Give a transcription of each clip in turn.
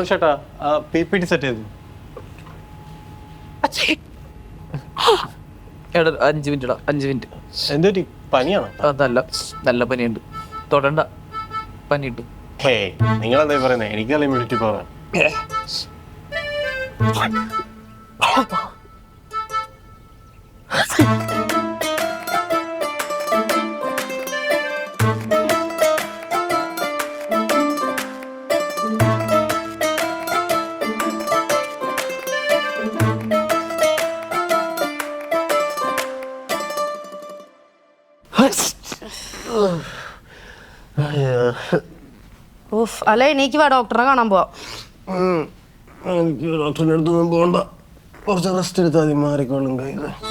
ചേട്ടാ PPT set ചെയ്തു. 5 minute 5 minute. എന്തൊരു പനിയാണോ? നല്ല പനിയുണ്ട്. തൊടണ്ട, പനിയിട്ട്. നിങ്ങളെന്താ പറയുന്നത്? എനിക്കല്ല ഇമ്മ്യൂണിറ്റി പവർ. അല്ല എനിക്ക് വാ, ഡോക്ടറെ കാണാൻ പോവാം. എനിക്ക് ഡോക്ടറിന്റെ അടുത്തൊന്നും പോകണ്ട, കുറച്ച് റെസ്റ്റ് എടുത്താൽ മതി, മാറിക്കോളും.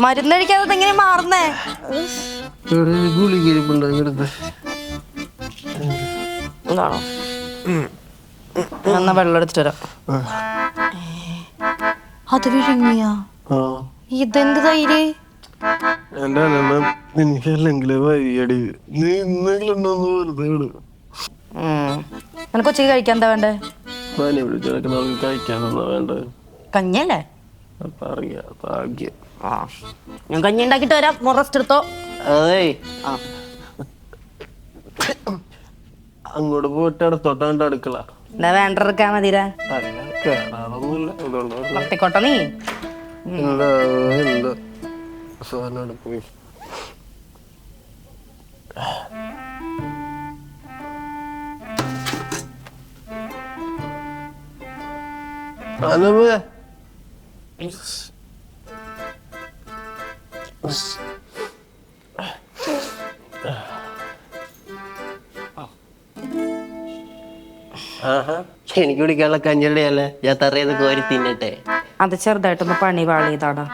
മരുന്ന് കഴിക്കാതെ എങ്ങനെ മാറുന്നേ? ഗുളികരിപ്പുണ്ടാക്കി എന്നാ വെള്ളം എടുത്തിട്ട് വരാം. അത് വിഴുങ്ങിയാ? ഇതെന്ത് തൈര്? എന്റെ എനിക്കല്ലെങ്കിലേ വയ്യടി, നീ ഇന്നെങ്കിലും വെറുതെ വിട്. നിനക്ക് ഉച്ചക്ക് കഴിക്കാൻ എന്താ വേണ്ടേ? പനി പിടിച്ചെടുക്കണ കഴിക്കാനെന്നാ വേണ്ടത്? കഞ്ഞല്ലേ? ഭാഗ്യം. ഞാൻ കഞ്ഞി ഉണ്ടാക്കിട്ട് വരാം, റെസ്റ്റ് എടുത്തോ. അങ്ങോട്ട് പോയിട്ട് അടുത്തോട്ടാണ്ട് അടുക്കള. എന്താ വേണ്ടെടുക്കാ മതിരാ? പട്ടിക്കോട്ട നീ എന്താ സാധനം പോയി. എനിക്ക് കുടിക്കാനുള്ള കഞ്ഞിയുടെയല്ലേ, ഞാൻ തറയത് കോരി തിന്നട്ടെ. അത് ചെറുതായിട്ടൊന്ന് പണി പാളിയതാടാ.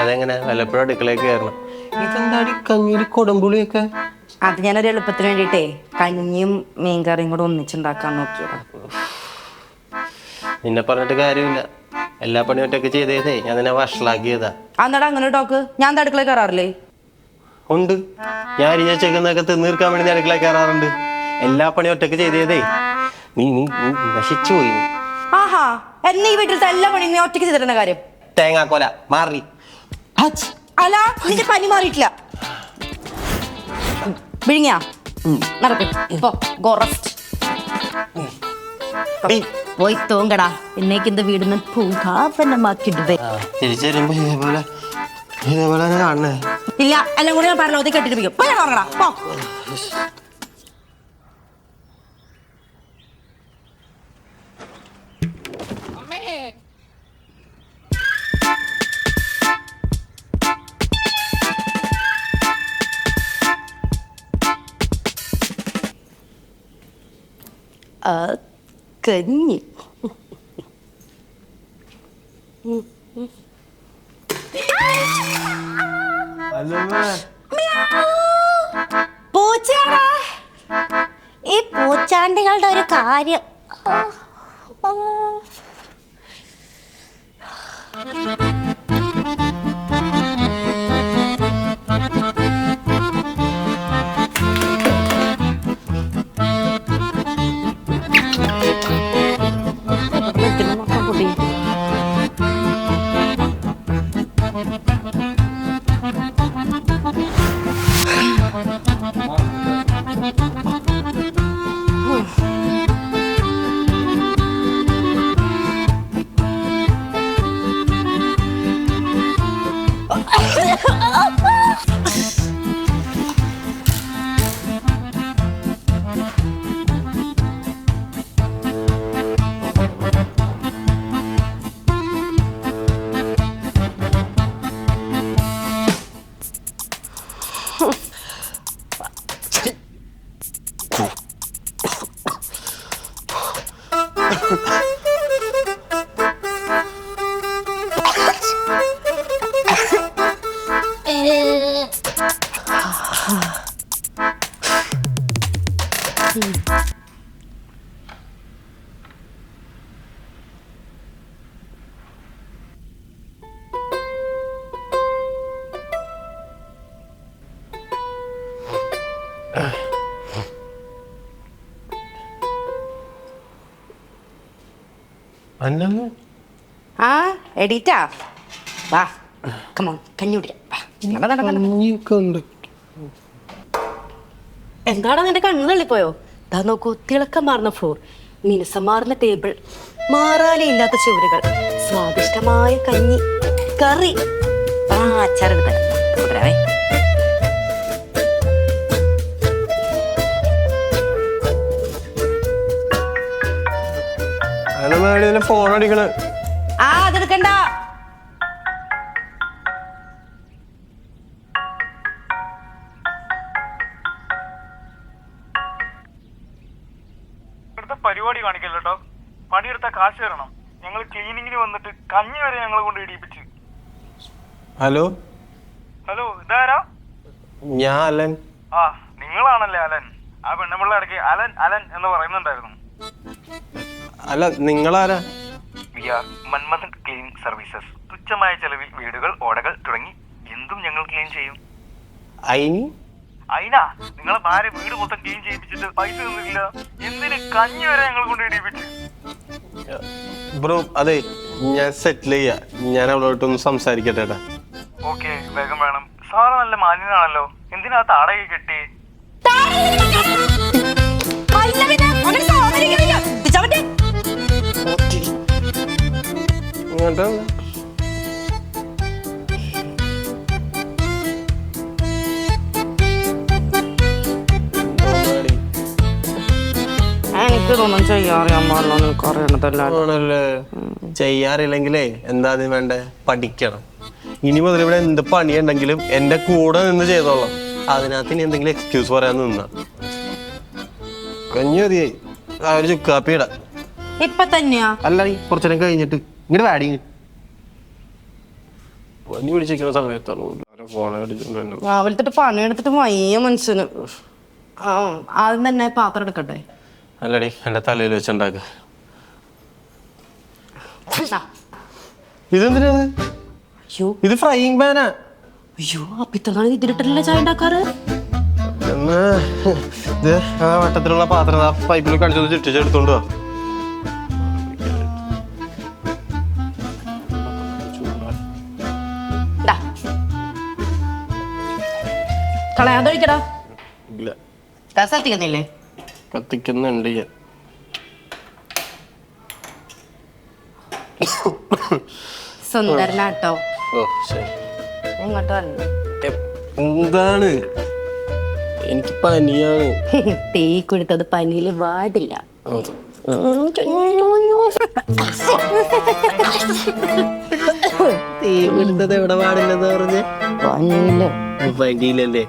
അതെങ്ങനെ വല്ലപ്പോഴും അടുക്കളയിൽ കയറണം? ഇതെന്താടി കഞ്ഞിയിൽ കൊടംപുളിയൊക്കെ? അത് ഞാനൊരു എളുപ്പത്തിന് വേണ്ടിട്ടേ കഞ്ഞിയും മീൻകറിയും കൂടെ ഒന്നിച്ചുണ്ടാക്കാൻ നോക്കിയതാ. നിന്നെ പറഞ്ഞിട്ട് കാര്യമില്ല, എല്ലാ പണിയും ഒറ്റയ്ക്ക് ചെയ്തേ ഞാൻ നിന്നെ വഷളാക്കിയതാ. അന്നടാ അങ്ങനെ ടോക്ക്, ഞാൻ എന്താ അടുക്കളയിൽ കയറാറില്ലേ? ഉണ്ട്, ഞാൻ അരിഞ്ഞേക്കുന്നൊക്കെ തിന്നീർക്കാൻ വേണ്ടി അടുക്കളയിൽ കയറാറുണ്ട്. എല്ലാ പണിയും ഒറ്റയ്ക്ക് ചെയ്തേ നീ നശിച്ചു പോയി. ആഹാ, എന്നീ വീട്ടിലത്തെ എല്ലാ പണിയും നീ ഒറ്റയ്ക്ക് ചെയ്തിരുന്ന കാര്യം? തേങ്ങാക്കൊല മാറി. അല്ല, നിന്റെ പനി മാറിയിട്ടില്ല. വിഴുങ്ങിയാ? നടക്കും പോയി തൂങ്ങടാ. എന്നേക്ക് എന്താ വീടിന് പൂങ്കാവനമാക്കിട്ട് തിരിച്ചു വരുമ്പോ ഇതേപോലെ കാണണേ. ഇല്ല, എല്ലാം കൂടി ഞാൻ പരലോകത്തെ കെട്ടിട്ട് പോ. കഞ്ഞി പൂച്ചയാടാ. ഈ പൂച്ചാണ്ടികളുടെ ഒരു കാര്യം. അന്നു ആ എഡീറ്റാ വാ കമോൺ കഞ്ഞി കുടിക്കാം ഉണ്ട്. എന്താണ് നിന്റെ കണ്ണ് തള്ളിപ്പോയോ? ദാ നോക്കൂ, തിളക്കം മാറുന്ന ഫ്ലോർ, മിനുസം മാറുന്ന ടേബിൾ, മാറാലില്ലാത്ത ചുവരുകൾ, സ്വാദിഷ്ടമായ കഞ്ഞി, കറി, അച്ചാറെടുത്ത കൂട്ടരാവേ. അങ്ങനെ ഫോൺ അടിക്കണ. ആ അതെടുക്കണ്ട. പരിപാടി കാണിക്കല്ലോ, പണിയെടുത്ത കാശ് തരണം. ഞങ്ങൾ ക്ലീനിങ്ങിന് വന്നിട്ട് കഞ്ഞി വരെ ഞങ്ങളെ കൊണ്ട് ഇടിപ്പിച്ച്. ഹലോ ഹലോ, ഇതാരാ? ഞാൻ അലൻ. ആ, നിങ്ങളാണല്ലേ അലൻ? ആ പെണ്ണുപിള്ള ഇടയ്ക്ക് അലൻ അലൻ എന്ന് പറയുന്നുണ്ടായിരുന്നു. അല്ല, നിങ്ങളാരാ? We are Manmadhan cleaning services. തുച്ഛമായ ചെലവിൽ വീടുകൾ, ഓടകൾ തുടങ്ങി എന്തും ഞങ്ങൾ ക്ലീൻ ചെയ്യും. അയിനി അയിനാ, നിങ്ങളെ ഭാര്യ വീട് മൊത്തം ക്ലീൻ ചെയ്യിപ്പിച്ചിട്ട് പൈസ ഒന്നുമില്ല, എന്തിന് കഞ്ഞി വരെ ഞങ്ങൾ കൊണ്ട് ഇടിപ്പിച്ച്. ബ്രോ, അതെ, ഞാൻ സെറ്റിൽ ചെയ്യാ. ഞാൻ അവളോട്ടൊന്ന് സംസാരിക്കട്ടെ. ഓക്കെ, വേഗം വേണം. സാറ് നല്ല മാന്യനാണല്ലോ, എന്തിനാ താടകை കെട്ടി? എനിക്കിതൊന്നും ചെയ്യാറിയാൻ പാടില്ല, നിനക്ക് അറിയണതല്ല. ആണല്ലേ? ചെയ്യാറില്ലെങ്കിലേ എന്താ അതിന് വേണ്ടേ? പഠിക്കണം. ഇനി മുതൽ ഇവിടെ എന്ത് പണിയുണ്ടെങ്കിലും എന്റെ കൂടെ നിന്ന് ചെയ്തോളാം. അതിനകത്ത് ഇനി എന്തെങ്കിലും എക്സ്ക്യൂസ് പറയാൻ നിന്ന കഞ്ഞി മതിയായി. ഒരു ചുക്കാപ്പി ഇടാ. ഇപ്പൊ തന്നെയാ? അല്ല, കുറച്ചു നേരം കഴിഞ്ഞിട്ട് ഇങ്ങോട്ട് വാടി. പനി പിടിച്ചിരിക്കുന്ന സമയത്താണ് ഫോൺ അടിച്ചിട്ടുണ്ട്. രാവിലത്തെ പണിയെടുത്തിട്ട് വയ്യ മനുഷ്യന്. ആ ആദ്യം തന്നെ പാത്രം എടുക്കട്ടെ. അല്ലടി, എന്റെ തലയിൽ വെച്ചുണ്ടാക്ക. ഇതെന്തിനാ? അയ്യോ ഇത് ഫ്രൈയിങ് പാനാ. അയ്യോ, അപ്പൊ ഇത്ര നാളെ ഇതിലിട്ടല്ലേ ചായ ഉണ്ടാക്കാറ്? എന്നാ ഇത് ആ വട്ടത്തിലുള്ള പാത്രം ആ പൈപ്പിൽ കടിച്ചൊന്ന് ചുറ്റിച്ചെടുത്തോണ്ട് വാ. കളയാതൊഴിക്കടാ. ഇല്ല, കത്തിക്കുന്നില്ലേ? കത്തിക്കുന്നുണ്ട് ഞാൻ. സുന്ദരനാട്ടോ. ഓ ശരി. എങ്ങോട്ട് വന്നു? എന്താണ്? എനിക്ക് പനിയാണ്. തീ കൊടുത്തത് പനിയിൽ വാടില്ല. തീ വിടുന്നത് എവിടെ പാടില്ലെന്ന് പറഞ്ഞ് പനിയില് പനിയിലല്ലേ?